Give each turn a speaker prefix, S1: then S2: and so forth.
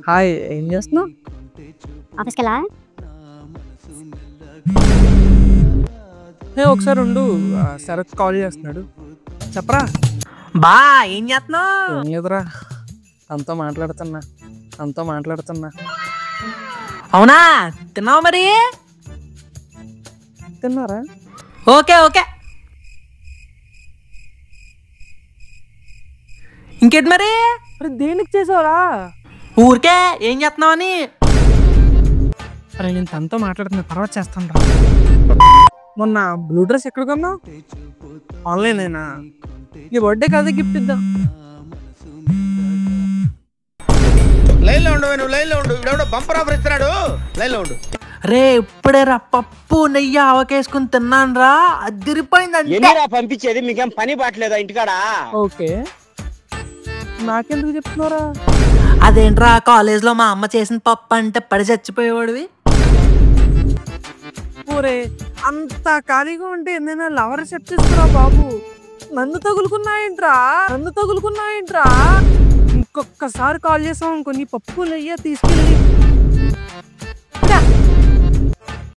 S1: Hi, ఏం చేస్తున్నావు?
S2: ఆఫీస్కి వెళ్ళా?
S1: ఒకసారి ఉండు, శరత్ కాల్ చేస్తున్నాడు, చెప్పరా.
S3: బా ఏం చేస్తున్నావు?
S1: ఏం లేదురా, అంతా మాట్లాడుతున్నా.
S3: అవునా, తిన్నావు మరి?
S1: తిన్నారా?
S3: ఓకే ఇంకేంటి మరి?
S1: అరే దేనికి చేసావురా?
S3: ఊరికే ఏం చేస్తున్నావు అని.
S1: అరే నేను తనతో మాట్లాడుతున్నా, తర్వాత చేస్తాను రా. మొన్న బ్లూ డ్రెస్ ఎక్కడ కొన్నావు? ఆన్లైనేనా? ఈ బర్త్డే కదా గిఫ్ట్ ఇద్దాం.
S4: లైన్లో ఉండు, నువ్వు లైన్లో ఉండు. ఇవిడెవడో బంపర్ ఆఫర్ ఇస్తున్నాడు, లైన్లో ఉండు.
S3: రే ఇప్పుడే రా పప్పు నెయ్యి ఆవకేసుకుని తిన్నాను రా, అదిరిపోయింది.
S4: ఎన్నిరా పంపించేది, మీకేం పని పట్టలేదా ఇంటికాడ?
S1: ఓకే, నాకెందుకు చెప్తున్నారా?
S3: అదేంట్రా, కాలేజ్లో మా అమ్మ చేసిన పప్పు అంటే పడి చచ్చిపోయేవాడివి.
S1: ఓరే అంత ఖాళీగా ఉంటే ఏదైనా లవర్ సెట్ చేసుకురా బాబు. నన్ను తగులుకున్నాయంట్రా. ఇంకొకసారి కాల్ చేసావు అనుకో, నీ పప్పు నెయ్యి తీసుకెళ్ళి